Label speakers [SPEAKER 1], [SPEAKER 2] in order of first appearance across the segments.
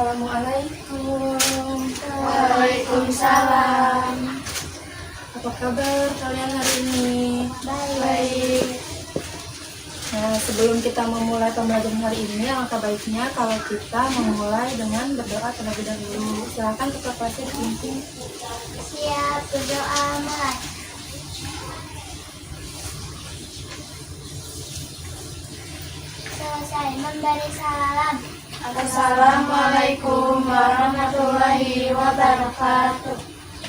[SPEAKER 1] Assalamualaikum.
[SPEAKER 2] Waalaikumsalam.
[SPEAKER 1] Apa kabar kalian hari ini?
[SPEAKER 2] Baik.
[SPEAKER 1] Nah, sebelum kita memulai pembelajaran hari ini, alangkah baiknya kalau kita memulai dengan berdoa terlebih dahulu. Silakan ketua kelasnya dipimpin.
[SPEAKER 2] Siap berdoa mulai. Selesai memberi salam. Assalamualaikum warahmatullahi wabarakatuh.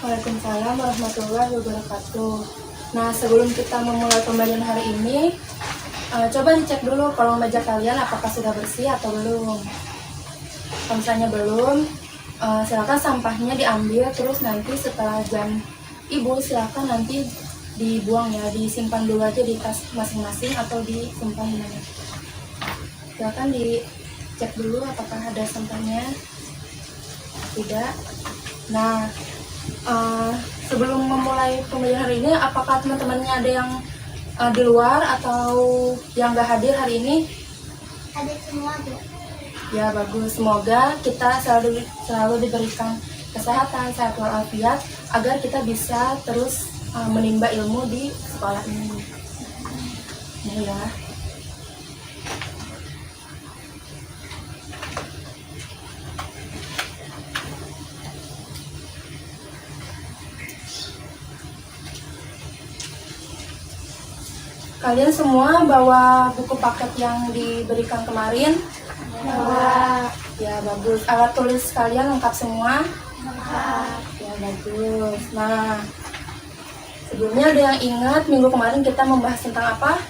[SPEAKER 1] Waalaikumsalam warahmatullahi wabarakatuh. Nah, sebelum kita memulai pembelajaran hari ini, coba dicek dulu kolong meja kalian apakah sudah bersih atau belum. Kalau misalnya belum, silakan sampahnya diambil, terus nanti setelah jam ibu silakan nanti dibuang ya, disimpan dulu aja di tas masing-masing atau disimpan di mana. Silakan dicek dulu apakah ada sampahnya. Tidak. Nah, sebelum memulai pembelajaran hari ini, apakah teman-temannya ada yang di luar atau yang gak hadir hari ini?
[SPEAKER 2] Hadir semua, Bu.
[SPEAKER 1] Ya, bagus. Semoga kita selalu diberikan kesehatan, sehat walafiat agar kita bisa terus menimba ilmu di sekolah ini. Ya. Kalian semua bawa buku paket yang diberikan kemarin?
[SPEAKER 2] Bawa.
[SPEAKER 1] Ya, bagus. Alat tulis kalian lengkap semua?
[SPEAKER 2] Lengkap.
[SPEAKER 1] Ya, bagus. Nah, sebelumnya ada yang ingat minggu kemarin kita membahas tentang apa?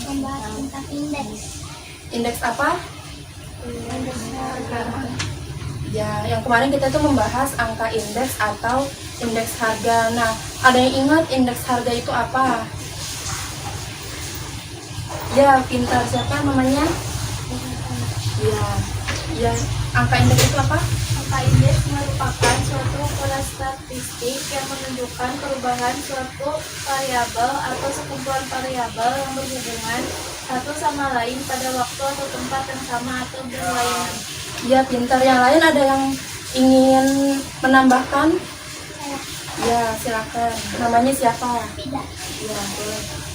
[SPEAKER 2] Membahas tentang indeks.
[SPEAKER 1] Indeks apa?
[SPEAKER 2] Indeks harga.
[SPEAKER 1] Ya, yang kemarin kita tuh membahas angka indeks atau indeks harga. Nah, ada yang ingat indeks harga itu apa? Ya, pintar. Siapa namanya? Ya, angka indeks itu apa?
[SPEAKER 2] Angka indeks merupakan suatu ukuran statistik yang menunjukkan perubahan suatu variabel atau sekumpulan variabel yang berhubungan satu sama lain pada waktu atau tempat yang sama atau berlainan.
[SPEAKER 1] Ya, pintar. Yang lain ada yang ingin menambahkan? Ya, silakan. Namanya siapa?
[SPEAKER 2] Tidak.
[SPEAKER 1] Ya, boleh.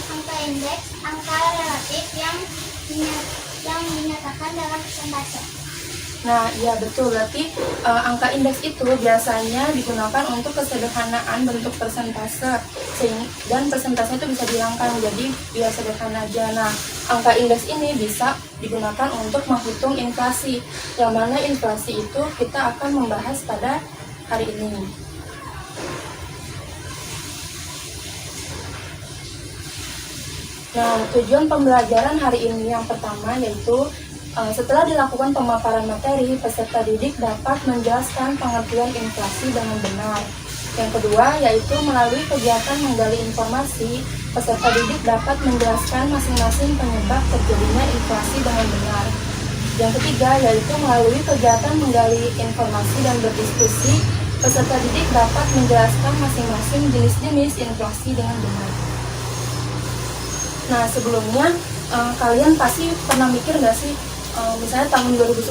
[SPEAKER 2] Angka indeks, angka relatif yang dinyatakan dalam persentase.
[SPEAKER 1] Nah, iya betul. Berarti angka indeks itu biasanya digunakan untuk kesederhanaan bentuk persentase, dan persentase itu bisa dihilangkan jadi biar sederhana aja. Nah, angka indeks ini bisa digunakan untuk menghitung inflasi, yang mana inflasi itu kita akan membahas pada hari ini. Nah, tujuan pembelajaran hari ini yang pertama yaitu setelah dilakukan pemaparan materi, peserta didik dapat menjelaskan pengertian inflasi dengan benar. Yang kedua yaitu melalui kegiatan menggali informasi, peserta didik dapat menjelaskan masing-masing penyebab terjadinya inflasi dengan benar. Yang ketiga yaitu melalui kegiatan menggali informasi dan berdiskusi, peserta didik dapat menjelaskan masing-masing jenis-jenis inflasi dengan benar. Nah, sebelumnya kalian pasti pernah mikir nggak sih, misalnya tahun 2010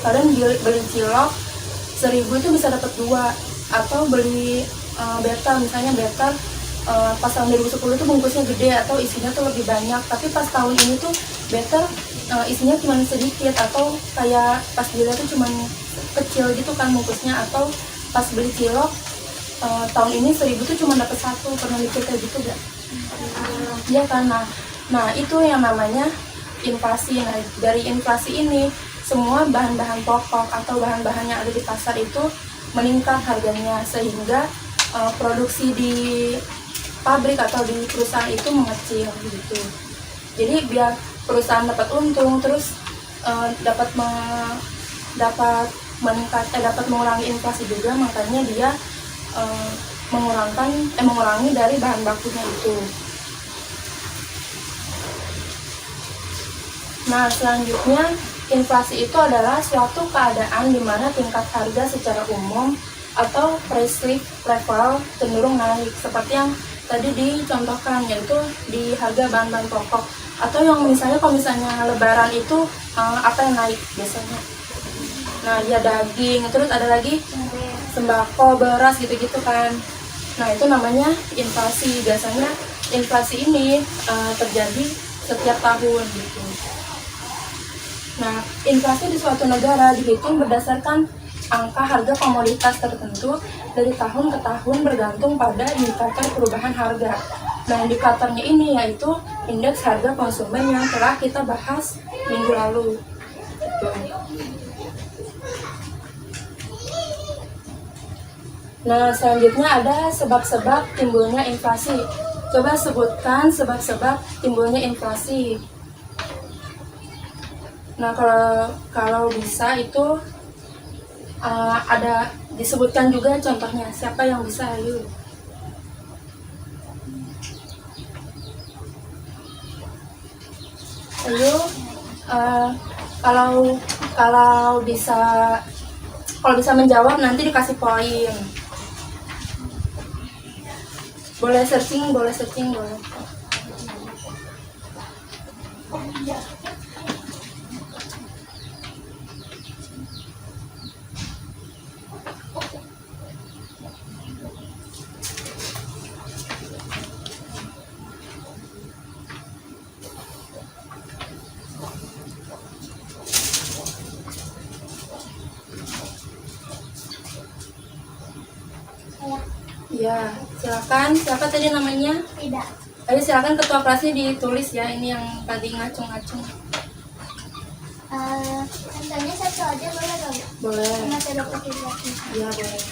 [SPEAKER 1] kalian beli cilok 1000 itu bisa dapat 2, atau beli better, misalnya better pas tahun 2010 itu bungkusnya gede atau isinya tuh lebih banyak, tapi pas tahun ini tuh better isinya cuma sedikit, atau kayak pas dilihat tuh cuma kecil gitu kan bungkusnya, atau pas beli cilok tahun ini 1000 tuh cuma dapat 1. Pernah mikir kayak gitu gak? Iya kan. Nah itu yang namanya inflasi. Nah, dari inflasi ini semua bahan-bahan pokok atau bahan-bahan yang ada di pasar itu meningkat harganya, sehingga produksi di pabrik atau di perusahaan itu mengecil gitu. Jadi biar perusahaan dapat untung, terus dapat mengurangi inflasi juga, makanya dia mengurangi dari bahan bakunya itu. Nah, selanjutnya inflasi itu adalah suatu keadaan di mana tingkat harga secara umum atau price level cenderung naik, seperti yang tadi dicontohkan, yaitu di harga bahan-bahan pokok. Atau yang misalnya kalau misalnya lebaran itu apa yang naik biasanya? Nah, ya daging, terus ada lagi sembako, beras gitu-gitu kan. Nah, itu namanya inflasi. Biasanya inflasi ini terjadi setiap tahun gitu. Nah, inflasi di suatu negara dihitung berdasarkan angka harga komoditas tertentu dari tahun ke tahun bergantung pada indikator perubahan harga. Nah, indikatornya ini yaitu indeks harga konsumen yang telah kita bahas minggu lalu. Gitu. Nah, selanjutnya ada sebab-sebab timbulnya inflasi. Coba sebutkan sebab-sebab timbulnya inflasi. Nah, kalau bisa itu ada disebutkan juga contohnya. Siapa yang bisa? Ayo. Ayo. Kalau bisa menjawab nanti dikasih poin. Boleh searching, boleh. Ya, silakan. Siapa tadi namanya?
[SPEAKER 2] Tidak.
[SPEAKER 1] Ayo silakan ketua kelasnya ditulis ya. Ini yang tadi ngacung-ngacung.
[SPEAKER 2] Contohnya satu aja boleh dong?
[SPEAKER 1] Boleh.
[SPEAKER 2] Cuma tidak berarti.
[SPEAKER 1] Iya, boleh.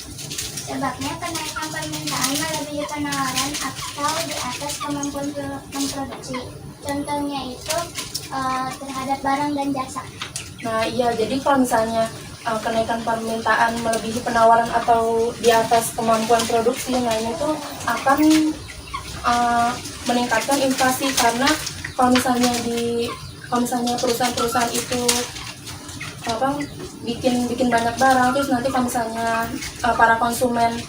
[SPEAKER 2] Sebabnya kenaikan permintaan melebihi penawaran atau di atas kemampuan memproduksi. Contohnya itu terhadap barang dan jasa.
[SPEAKER 1] Nah, iya. Jadi kalau misalnya kenaikan permintaan melebihi penawaran atau di atas kemampuan produksi, nah ini tuh akan meningkatkan inflasi. Karena kalau misalnya perusahaan-perusahaan itu bikin banyak barang, terus nanti kalau misalnya para konsumen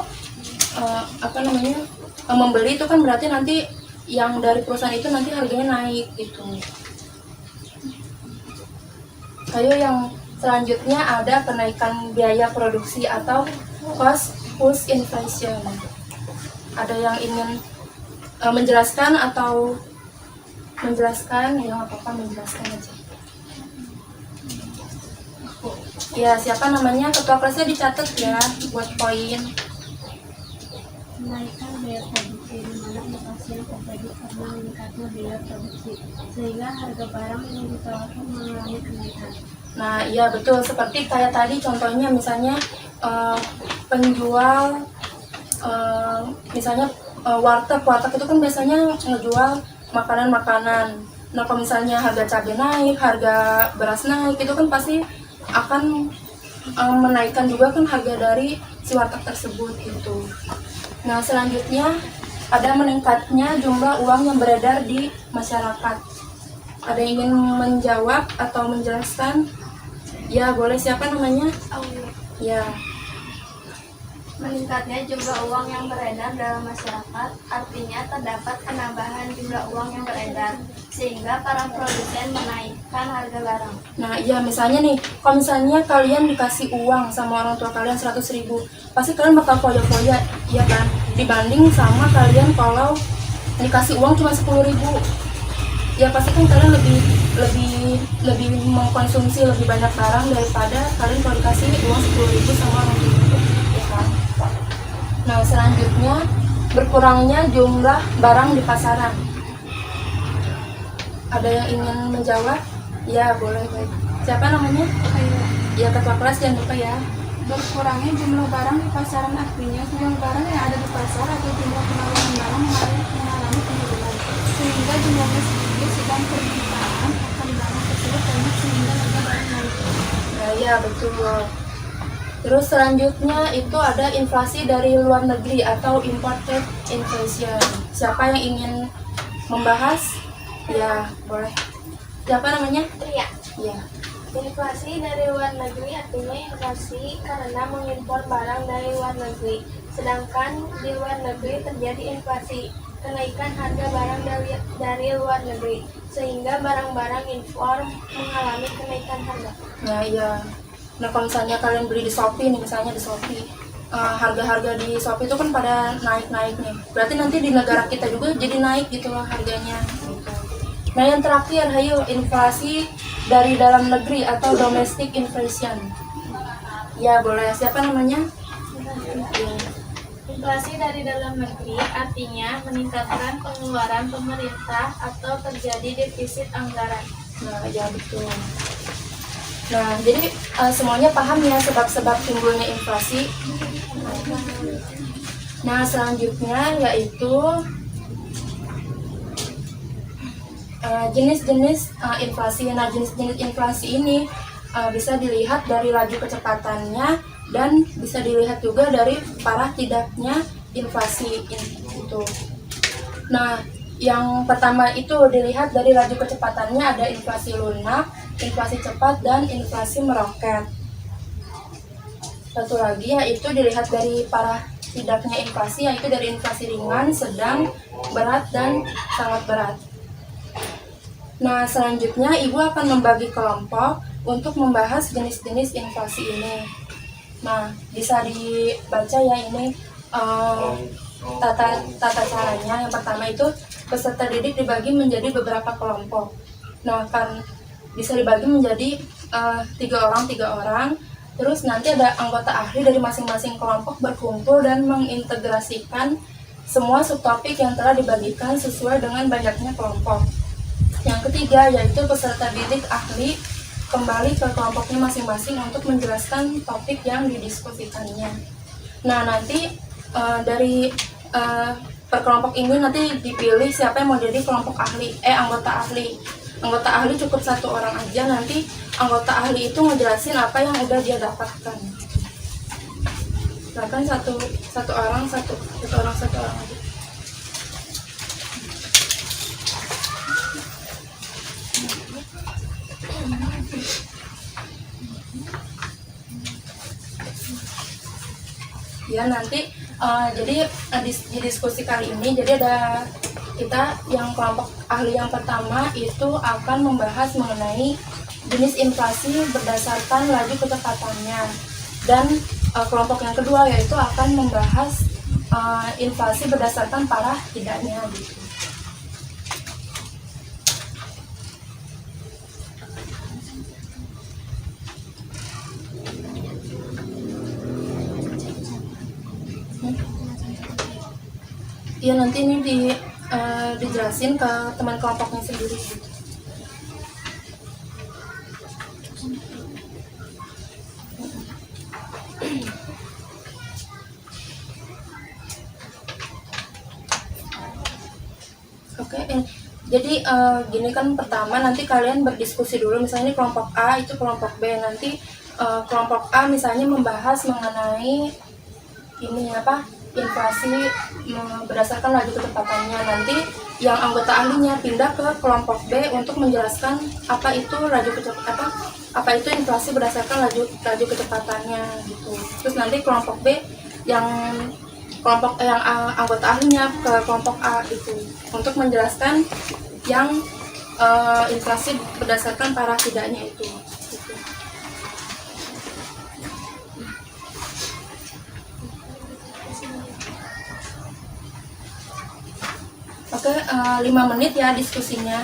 [SPEAKER 1] membeli itu kan berarti nanti yang dari perusahaan itu nanti harganya naik gitu. Ayo yang selanjutnya ada kenaikan biaya produksi atau cost push inflation. Ada yang ingin menjelaskan atau menjelaskan? Ya nggak apa-apa, menjelaskan aja. Ya, siapa namanya? Ketua kelasnya dicatat ya buat poin.
[SPEAKER 2] Kenaikan biaya produksi di mana inflasi yang terjadi karena meningkatnya biaya produksi sehingga harga barang yang ditawarkan mengalami kenaikan.
[SPEAKER 1] Nah, iya betul. Seperti kayak tadi contohnya misalnya penjual misalnya warteg itu kan biasanya ngejual makanan-makanan. Nah, kalau misalnya harga cabai naik, harga beras naik, itu kan pasti akan menaikkan juga kan harga dari si warteg tersebut gitu. Nah, selanjutnya ada meningkatnya jumlah uang yang beredar di masyarakat. Ada yang ingin menjawab atau menjelaskan? Ya, boleh. Siapa namanya? Ya.
[SPEAKER 2] Meningkatnya jumlah uang yang beredar dalam masyarakat artinya terdapat penambahan jumlah uang yang beredar sehingga para produsen menaikkan harga barang.
[SPEAKER 1] Nah, iya misalnya nih, kalau misalnya kalian dikasih uang sama orang tua kalian 100.000, pasti kalian bakal foya-foya, ya kan? Dibanding sama kalian kalau dikasih uang cuma 10.000. Ya pasti kan kalian lebih mengkonsumsi lebih banyak barang daripada kalian kalau dikasih uang 10.000 sama orang tua, ya kan? Nah, selanjutnya berkurangnya jumlah barang di pasaran. Ada yang ingin menjawab? Ya, boleh. Baik. Siapa namanya? Ya, ketua kelas, jangan lupa ya.
[SPEAKER 2] Berkurangnya jumlah barang di pasaran artinya jumlah barang yang ada di pasar atau jumlah penawaran barang mengalami penurunan sehingga jumlahnya sedikit sedang permintaan akan barang tersebut banyak sehingga harga barang naik.
[SPEAKER 1] Nah, ya betul. Terus selanjutnya itu ada inflasi dari luar negeri atau imported inflation. Siapa yang ingin membahas? Ya, boleh. Siapa namanya?
[SPEAKER 2] Ria.
[SPEAKER 1] Ya.
[SPEAKER 2] Inflasi dari luar negeri artinya inflasi karena mengimpor barang dari luar negeri. Sedangkan di luar negeri terjadi inflasi kenaikan harga barang dari luar negeri, sehingga barang-barang impor mengalami kenaikan harga.
[SPEAKER 1] Nah iya, nah kalau misalnya kalian beli di Shopee nih, misalnya di Shopee, harga-harga di Shopee itu kan pada naik-naik nih, berarti nanti di negara kita juga jadi naik gitu loh harganya gitu. Nah yang terakhir, hayo, inflasi dari dalam negeri atau domestic inflation. Ya boleh, siapa namanya? Ya.
[SPEAKER 2] Inflasi dari dalam negeri artinya meningkatkan pengeluaran pemerintah atau terjadi defisit anggaran.
[SPEAKER 1] Nah ya betul. Nah jadi semuanya paham ya sebab-sebab timbulnya inflasi. Nah selanjutnya yaitu jenis-jenis inflasi. Nah jenis-jenis inflasi ini bisa dilihat dari laju kecepatannya dan bisa dilihat juga dari parah tidaknya inflasi itu. Nah yang pertama itu dilihat dari laju kecepatannya, ada inflasi lunak, inflasi cepat, dan inflasi meroket. Satu lagi yaitu dilihat dari parah tidaknya inflasi, yaitu dari inflasi ringan, sedang, berat, dan sangat berat. Nah, selanjutnya Ibu akan membagi kelompok untuk membahas jenis-jenis inflasi ini. Nah, bisa dibaca ya ini tata caranya. Yang pertama itu peserta didik dibagi menjadi beberapa kelompok. Nah, kan bisa dibagi menjadi 3 orang. Terus nanti ada anggota ahli dari masing-masing kelompok berkumpul dan mengintegrasikan semua subtopik yang telah dibagikan sesuai dengan banyaknya kelompok. Yang ketiga yaitu peserta didik ahli kembali ke kelompoknya masing-masing untuk menjelaskan topik yang didiskusikannya. Nah nanti dari per kelompok ini nanti dipilih siapa yang mau jadi kelompok ahli, anggota ahli. Anggota ahli cukup 1 orang aja, nanti anggota ahli itu ngejelasin apa yang udah dia dapatkan. Bahkan satu orang aja. Ya nanti jadi di diskusi kali ini jadi ada kita yang kelompok ahli yang pertama itu akan membahas mengenai jenis inflasi berdasarkan laju kecepatannya, dan kelompok yang kedua yaitu akan membahas inflasi berdasarkan parah tidaknya gitu. Ya nanti ini dijelasin ke teman kelompoknya sendiri gitu. Oke, jadi gini kan, pertama nanti kalian berdiskusi dulu, misalnya ini kelompok A itu kelompok B, nanti kelompok A misalnya membahas mengenai ini inflasi berdasarkan laju kecepatannya. Nanti yang anggota ahlinya pindah ke kelompok B untuk menjelaskan apa itu inflasi berdasarkan laju kecepatannya gitu. Terus nanti kelompok B yang anggota ahlinya ke kelompok A itu untuk menjelaskan yang inflasi berdasarkan parah tidaknya itu gitu. Oke, 5 menit ya diskusinya.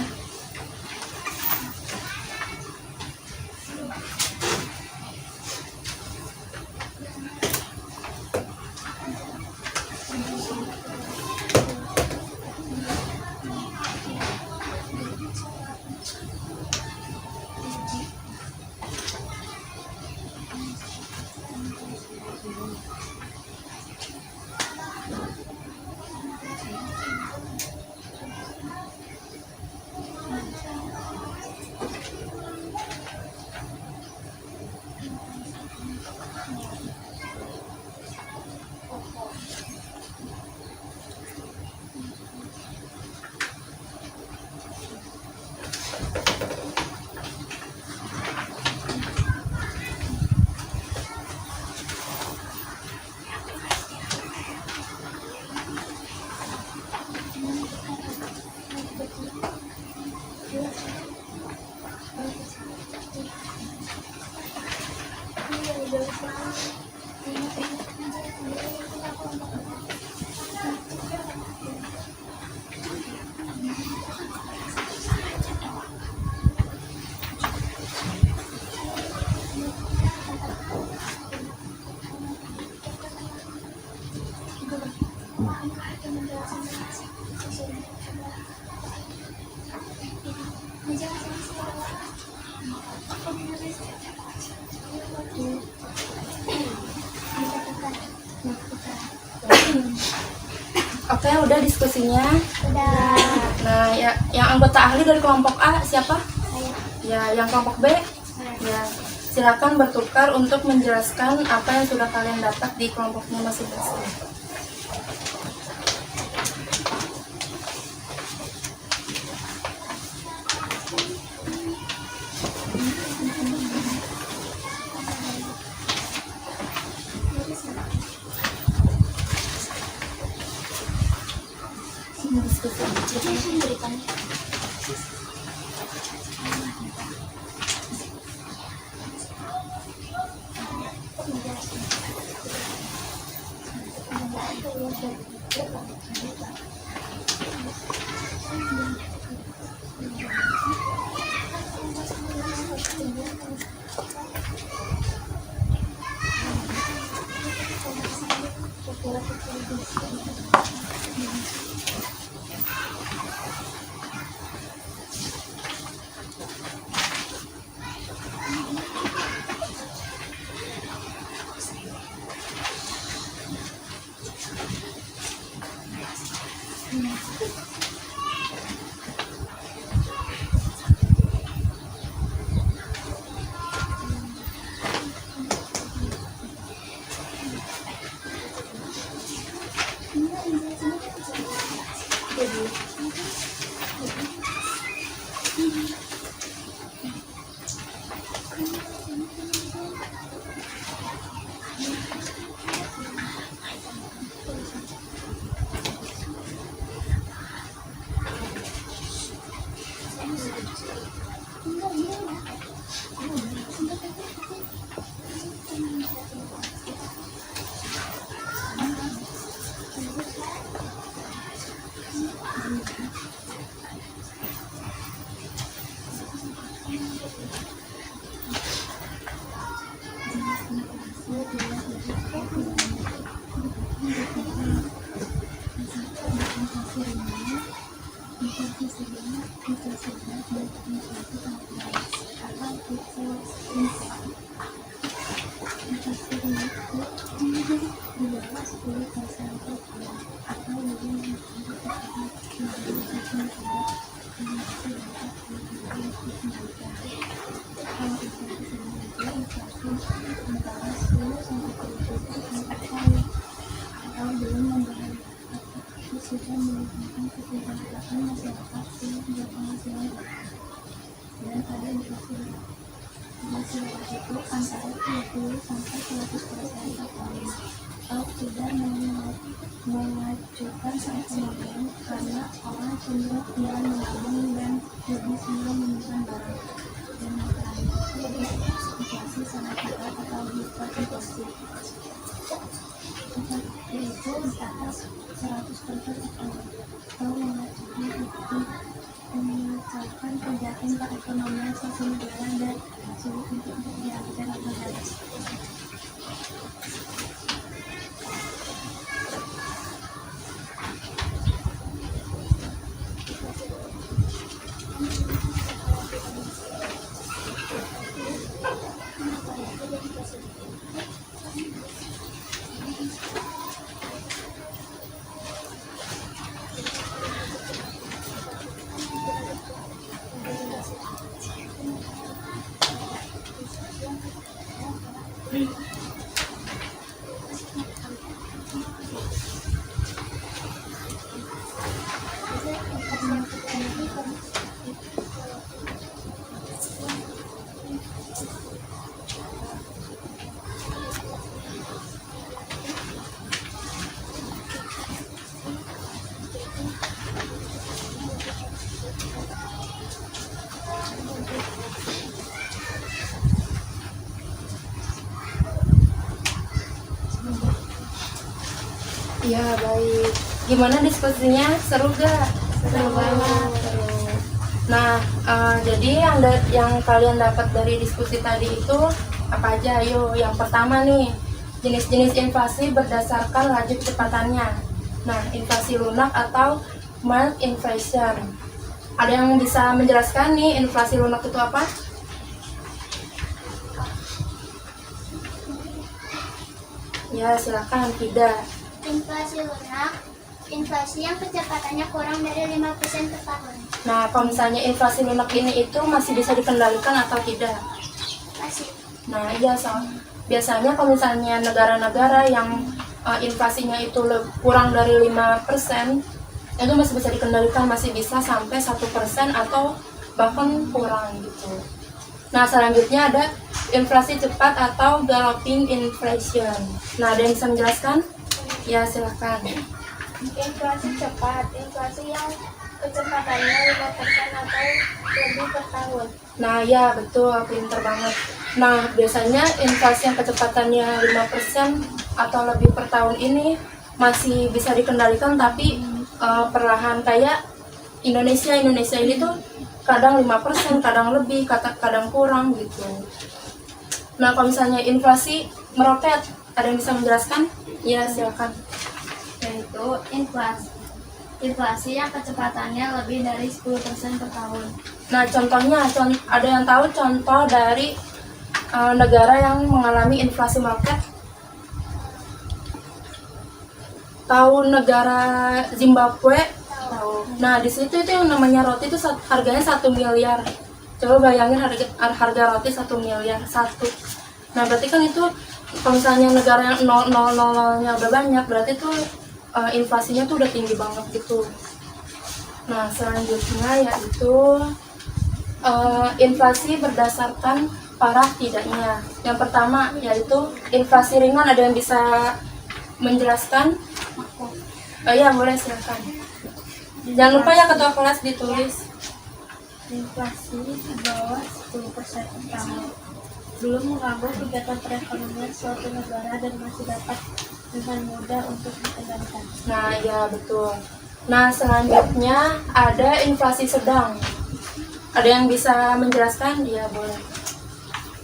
[SPEAKER 1] Oke, udah diskusinya.
[SPEAKER 3] Udah.
[SPEAKER 1] Nah, ya, yang anggota ahli dari kelompok A siapa?
[SPEAKER 3] Saya.
[SPEAKER 1] Ya, yang kelompok B? Ya, silakan bertukar untuk menjelaskan apa yang sudah kalian dapat di kelompoknya masing-masing.
[SPEAKER 3] Mengajukan saat kemudian karena orang cenderung enggan menabung dan lebih senang menyimpan barang dan terakhir inflasi sangat berat atau hiperinflasi yaitu di atas 100% atau mengajukan itu memecahkan kegiatan perekonomian sosial negara dan sulit untuk diartikan atau jelas.
[SPEAKER 1] Ya baik. Gimana diskusinya? Seru gak?
[SPEAKER 2] Seru banget.
[SPEAKER 1] Seru. Nah, jadi yang kalian dapat dari diskusi tadi itu apa aja? Ayo, yang pertama nih, jenis-jenis inflasi berdasarkan laju kecepatannya. Nah, inflasi lunak atau mild inflation. Ada yang bisa menjelaskan nih inflasi lunak itu apa? Ya, silakan. Tidak.
[SPEAKER 3] Inflasi lunak, inflasi yang kecepatannya kurang dari 5% per tahun.
[SPEAKER 1] Nah, kalau misalnya inflasi lunak ini itu masih bisa dikendalikan atau tidak?
[SPEAKER 3] Masih.
[SPEAKER 1] Nah, iya, biasanya kalau misalnya negara-negara yang inflasinya itu kurang dari 5%, itu masih bisa dikendalikan, masih bisa sampai 1% atau bahkan kurang gitu. Nah, selanjutnya ada inflasi cepat atau galloping inflation. Nah, ada yang bisa menjelaskan? Ya, silahkan.
[SPEAKER 2] Inflasi cepat, inflasi yang kecepatannya 5% atau lebih per tahun.
[SPEAKER 1] Nah, ya betul, pinter banget. Nah, biasanya inflasi yang kecepatannya 5% atau lebih per tahun ini masih bisa dikendalikan, tapi perlahan, kayak Indonesia ini tuh kadang 5%, kadang lebih, kadang kurang gitu. Nah, kalau misalnya inflasi meroket, ada yang bisa menjelaskan? Ya, silakan.
[SPEAKER 2] Yaitu inflasi yang kecepatannya lebih dari 10% per tahun.
[SPEAKER 1] Nah, contohnya, ada yang tahu contoh dari negara yang mengalami inflasi meroket? Tahu negara Zimbabwe? Tahu. Nah, di situ itu yang namanya roti itu harganya 1 miliar. Coba bayangin harga roti 1 miliar satu. Nah, berarti kan itu kalau misalnya negara yang 0,000-nya udah banyak, berarti tuh inflasinya tuh udah tinggi banget gitu. Nah, selanjutnya yaitu inflasi berdasarkan parah tidaknya. Yang pertama yaitu inflasi ringan. Ada yang bisa menjelaskan? Oh iya, boleh, silakan. Jangan lupa ya ketua kelas ditulis.
[SPEAKER 2] Inflasi di bawah 10% per tahun. Belum mengganggu kegiatan perekonomian suatu negara dan masih dapat dengan mudah untuk dikendalikan.
[SPEAKER 1] Nah, ya betul. Nah, selanjutnya ada inflasi sedang. Ada yang bisa menjelaskan? Ya, boleh.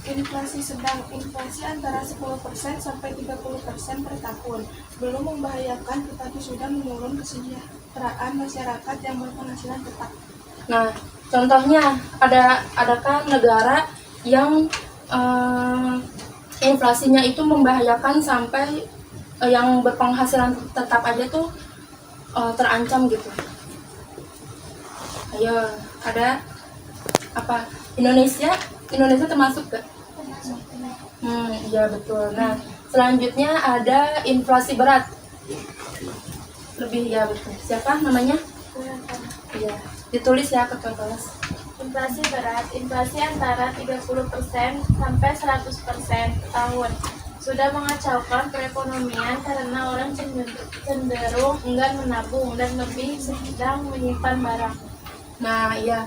[SPEAKER 4] Inflasi sedang, inflasi antara 10% sampai 30% per tahun. Belum membahayakan tetapi sudah menurun kesejahteraan masyarakat yang berpenghasilan tetap.
[SPEAKER 1] Nah, contohnya adakah negara yang inflasinya itu membahayakan sampai yang berpenghasilan tetap aja tuh terancam gitu? Ayo, ada apa? Indonesia termasuk gak? Ya betul. Nah, selanjutnya ada inflasi berat. Lebih, ya betul. Siapa namanya? Iya, ditulis ya ketua kelas.
[SPEAKER 2] Inflasi berat, inflasi antara 30% sampai 100% tahun. Sudah mengacaukan perekonomian karena orang cenderung enggan menabung dan lebih sedang menyimpan barang.
[SPEAKER 1] Nah, iya.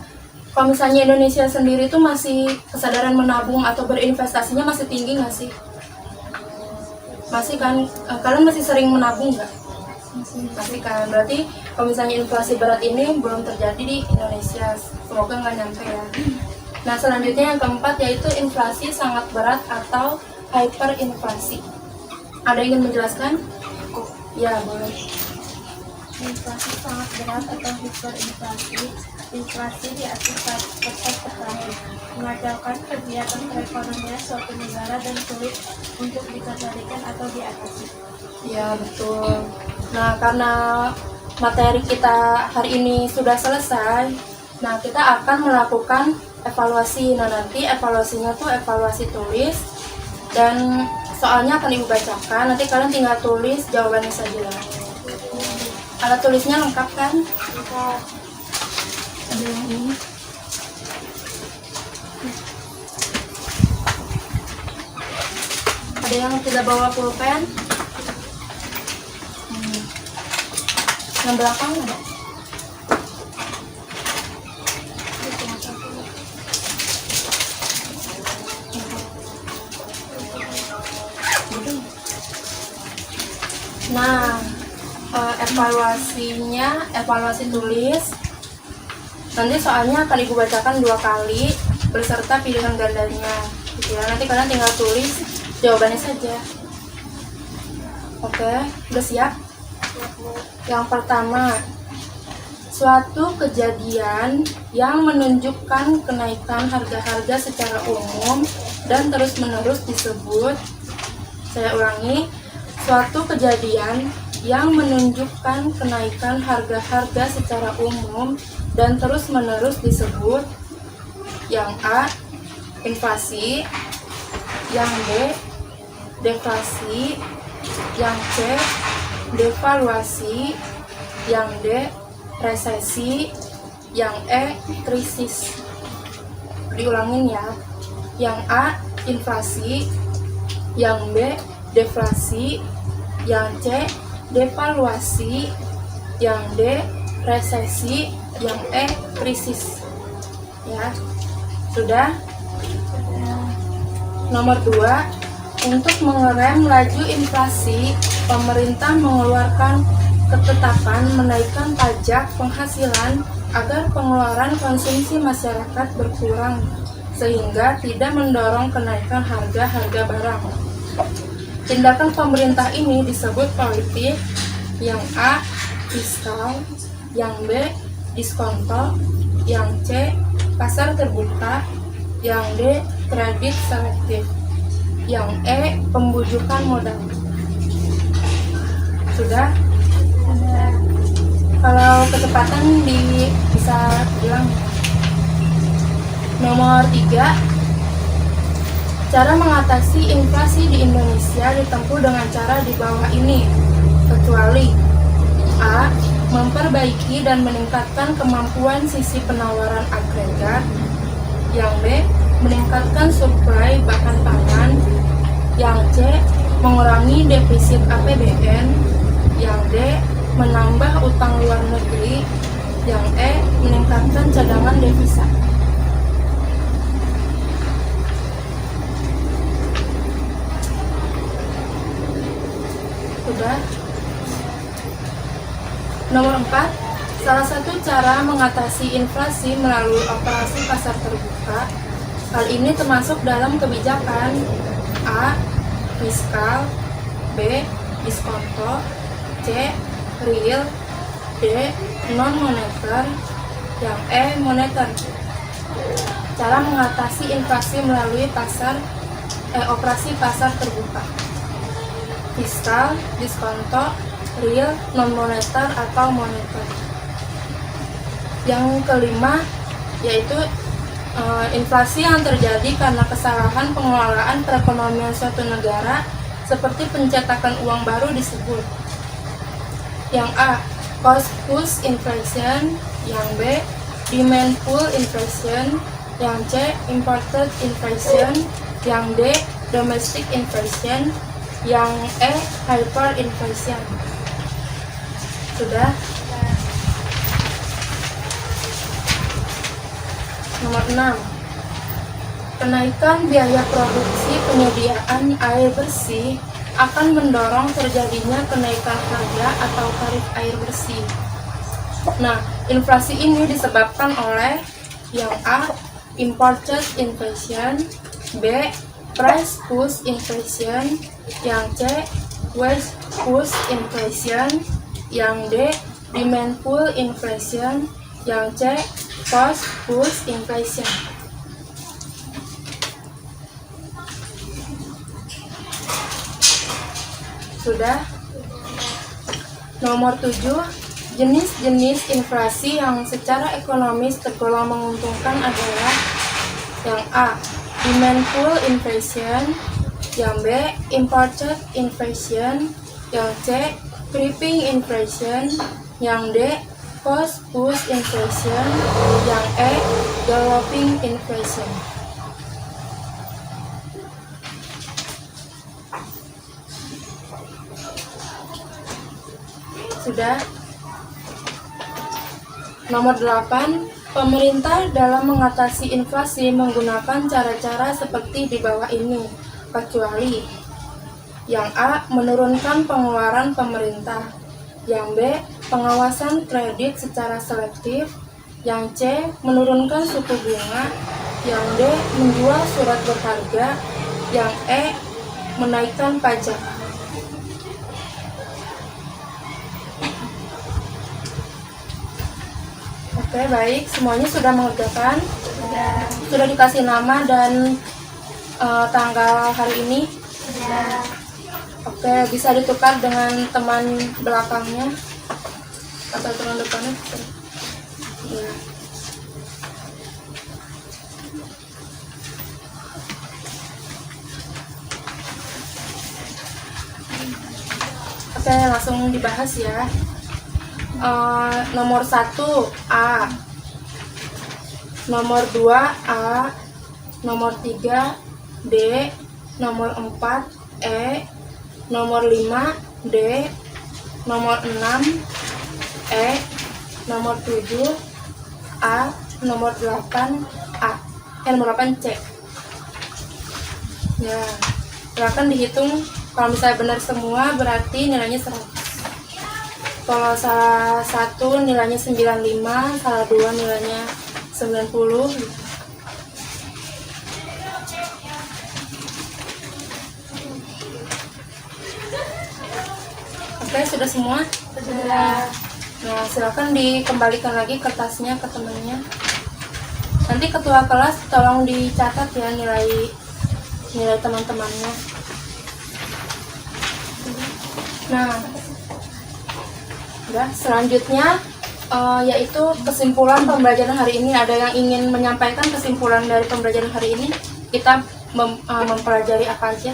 [SPEAKER 1] Kalau misalnya Indonesia sendiri tuh masih kesadaran menabung atau berinvestasinya masih tinggi nggak sih? Masih kan? Kalian masih sering menabung nggak? Masih kan? Berarti kalau misalnya inflasi berat ini belum terjadi di Indonesia. Semoga nggak nyampe ya. Nah, selanjutnya yang keempat yaitu inflasi sangat berat atau hyperinflasi. Ada yang ingin menjelaskan? Ya, boleh.
[SPEAKER 2] Inflasi sangat berat atau hiperinflasi, inflasi di atas 1% per tahun, mengacaukan kegiatan perekonomian suatu negara dan sulit untuk dikendalikan atau diatasi.
[SPEAKER 1] Ya, betul. Nah, karena materi kita hari ini sudah selesai, nah kita akan melakukan evaluasi. Nah, nanti evaluasinya tuh evaluasi tulis dan soalnya akan ibu bacakan. Nanti kalian tinggal tulis jawabannya saja. Alat tulisnya lengkap kan?
[SPEAKER 2] Lengkap.
[SPEAKER 1] Ada yang ini. Ada yang tidak bawa pulpen? Yang belakang ada? Nah, evaluasi tulis. Nanti soalnya akan ibu bacakan 2 kali beserta pilihan gandanya gitu ya. Nanti kalian tinggal tulis jawabannya saja. Oke, udah siap? Yang pertama, suatu kejadian yang menunjukkan kenaikan harga-harga secara umum dan terus-menerus disebut, saya ulangi, suatu kejadian yang menunjukkan kenaikan harga-harga secara umum dan terus-menerus disebut yang A, inflasi, yang B, deflasi, yang C, devaluasi, yang D, resesi, yang E, krisis. Diulangin ya. Yang A, inflasi, yang B, deflasi, yang C, devaluasi, yang D, resesi, yang E, krisis. Ya. Sudah? Nomor 2, untuk mengerem laju inflasi, pemerintah mengeluarkan ketetapan menaikkan pajak penghasilan agar pengeluaran konsumsi masyarakat berkurang sehingga tidak mendorong kenaikan harga-harga barang. Tindakan pemerintah ini disebut politik. Yang A, fiskal, yang B, diskonto, yang C, pasar terbuka, yang D, kredit selektif, yang E, pembujukan modal. Sudah? Kalau kecepatan bisa bilang. Nomor 3, cara mengatasi inflasi di Indonesia ditempuh dengan cara di bawah ini, kecuali A, memperbaiki dan meningkatkan kemampuan sisi penawaran agregat, yang B, meningkatkan suplai bahan pangan, yang C, mengurangi defisit APBN, yang D, menambah utang luar negeri, yang E, meningkatkan cadangan devisa. Sudah? Nomor 4, salah satu cara mengatasi inflasi melalui operasi pasar terbuka. Hal ini termasuk dalam kebijakan A, fiskal, B, diskonto, C, real, D, non-moneter, yang E, moneter. Cara mengatasi inflasi melalui operasi pasar terbuka. Fiskal, diskonto, real, non-moneter, atau moneter. Yang kelima yaitu inflasi yang terjadi karena kesalahan pengelolaan perekonomian suatu negara seperti pencetakan uang baru disebut. Yang A, cost push inflation, yang B, demand pull inflation, yang C, imported inflation, yang D, domestic inflation, yang E, hyperinflation. Sudah? Nomor 6, kenaikan biaya produksi penyediaan air bersih akan mendorong terjadinya kenaikan harga atau tarif air bersih. Nah, inflasi ini disebabkan oleh yang A, imported inflation, B, price push inflation, yang C, wage push inflation, yang D, demand pull inflation, yang C, cost push inflation. Sudah? Nomor 7, jenis-jenis inflasi yang secara ekonomis tergolong menguntungkan adalah yang A, demand pull inflation, yang B, imported inflation, yang C, creeping inflation, yang D, cost push inflation, yang E, galloping inflation. Sudah? Nomor 8, pemerintah dalam mengatasi inflasi menggunakan cara-cara seperti di bawah ini, kecuali yang A, menurunkan pengeluaran pemerintah, Yang B, pengawasan kredit secara selektif. Yang C, menurunkan suku bunga. Yang D, menjual surat berharga. Yang E, menaikkan pajak. Oke, baik. Semuanya sudah mengerjakan? Sudah dikasih nama dan tanggal hari ini? Oke, bisa ditukar dengan teman belakangnya atau teman depannya? Ya. Oke, langsung dibahas ya. Nomor 1 A, nomor 2 A, nomor 3 D, nomor 4 E, nomor 5 D, nomor 6 E, nomor 7 A, nomor 8 A, nomor 8 C. Ya, silakan dihitung. Kalau misalnya benar semua berarti nilainya 100. Kalau salah satu nilainya 95, salah dua nilainya 90. Oke, sudah semua?
[SPEAKER 2] Sudah.
[SPEAKER 1] Nah, silakan dikembalikan lagi kertasnya ke temannya. Nanti ketua kelas tolong dicatat ya nilai teman-temannya. Nah, udah, selanjutnya yaitu kesimpulan pembelajaran hari ini. Ada yang ingin menyampaikan kesimpulan dari pembelajaran hari ini? Kita mempelajari apa aja?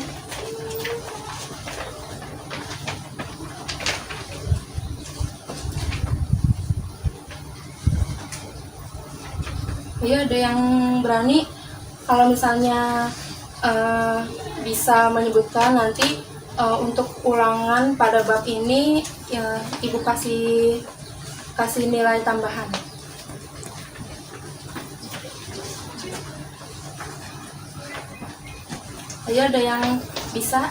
[SPEAKER 1] Iya, ada yang berani? Kalau misalnya bisa menyebutkan nanti untuk ulangan pada bab ini ya, Ibu kasih nilai tambahan. Ayo, ada yang bisa?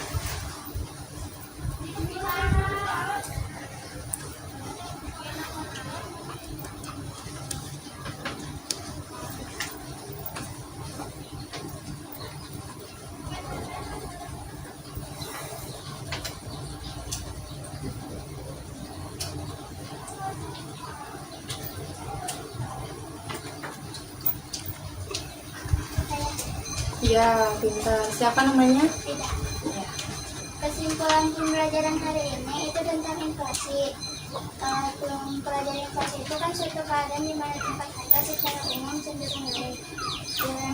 [SPEAKER 1] Ya, pintar. Siapa namanya?
[SPEAKER 3] Tidak. Kesimpulan pembelajaran hari ini itu tentang inflasi. Pembelajaran inflasi itu kan suatu keadaan di mana tingkat harga secara umum cenderung naik. Dan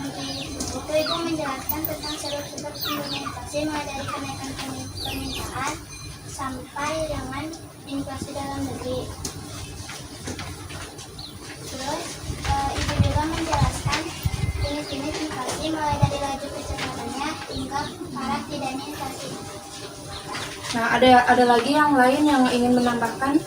[SPEAKER 3] itu ibu menjelaskan tentang sebab-sebab timbulnya inflasi mulai dari kenaikan permintaan sampai dengan inflasi dalam negeri. Terus ibu juga menjelaskan jenis-jenis inflasi mulai dari laju kecepatannya hingga parah tidaknya inflasi.
[SPEAKER 1] Nah, ada lagi yang lain yang ingin menambahkan?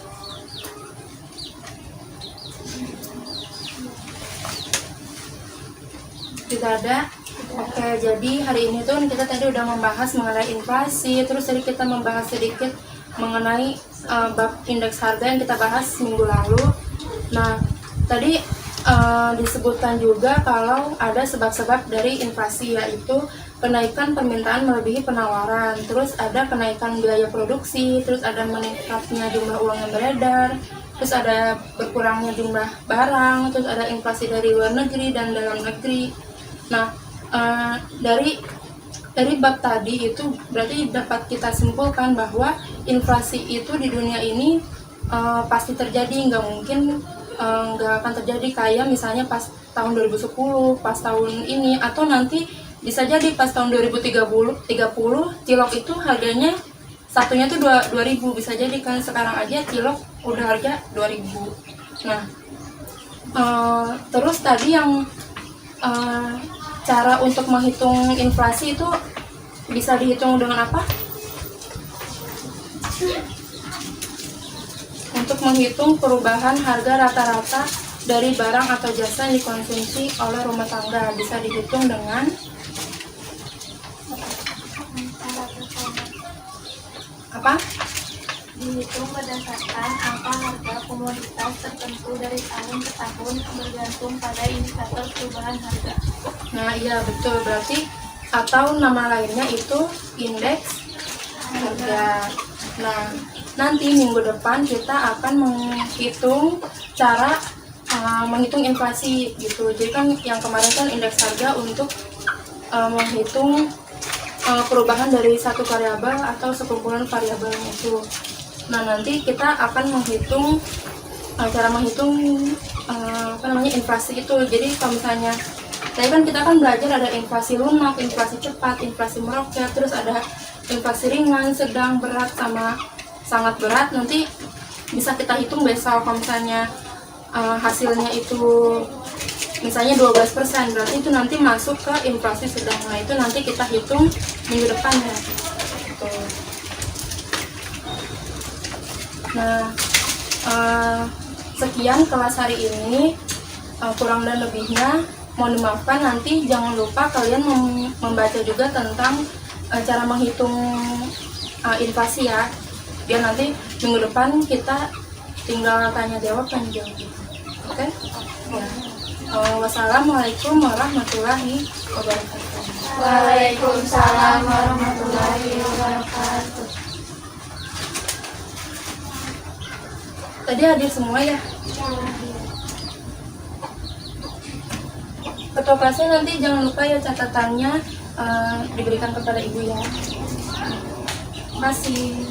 [SPEAKER 1] Tidak ada? Oke, jadi hari ini tuh kita tadi udah membahas mengenai inflasi, terus tadi kita membahas sedikit mengenai bab indeks harga yang kita bahas minggu lalu. Nah, tadi disebutkan juga kalau ada sebab-sebab dari inflasi, yaitu kenaikan permintaan melebihi penawaran, terus ada kenaikan biaya produksi, terus ada meningkatnya jumlah uang yang beredar, terus ada berkurangnya jumlah barang, terus ada inflasi dari luar negeri dan dalam negeri. Nah, dari bab tadi itu berarti dapat kita simpulkan bahwa inflasi itu di dunia ini pasti terjadi, nggak mungkin nggak akan terjadi kayak misalnya pas tahun 2010, pas tahun ini, atau nanti bisa jadi pas tahun 2030 cilok itu harganya satunya tuh 2.000, bisa jadi kan. Sekarang aja cilok udah harga 2.000. Nah, terus tadi yang cara untuk menghitung inflasi itu bisa dihitung dengan apa? Untuk menghitung perubahan harga rata-rata dari barang atau jasa yang dikonsumsi oleh rumah tangga, bisa dihitung dengan apa?
[SPEAKER 2] dihitung berdasarkan angka harga komoditas tertentu dari tahun ke tahun bergantung pada indikator perubahan harga.
[SPEAKER 1] Nah iya betul, berarti atau nama lainnya itu indeks harga. Nah nanti minggu depan kita akan menghitung cara menghitung inflasi gitu. Jadi kan yang kemarin kan indeks harga untuk menghitung perubahan dari satu variabel atau sekumpulan variabelnya itu. Nah nanti kita akan menghitung cara menghitung inflasi itu. Jadi kalau misalnya tadi kan kita kan belajar ada inflasi lunak, inflasi cepat, inflasi meroket, terus ada inflasi ringan, sedang, berat, sama sangat berat. Nanti bisa kita hitung besok kalau misalnya hasilnya itu misalnya 12%, berarti itu nanti masuk ke inflasi sedang. Nah itu nanti kita hitung minggu depan ya. Gitu. Nah sekian kelas hari ini, kurang dan lebihnya mohon dimaafkan. Nanti jangan lupa kalian membaca juga tentang cara menghitung inflasi ya, biar nanti minggu depan kita tinggal tanya jawab. Oke? Ya. Wassalamualaikum warahmatullahi wabarakatuh.
[SPEAKER 2] Waalaikumsalam warahmatullahi wabarakatuh.
[SPEAKER 1] Tadi hadir semua ya? Ketua kelasnya nanti jangan lupa ya catatannya diberikan kepada ibu ya. Terima kasih.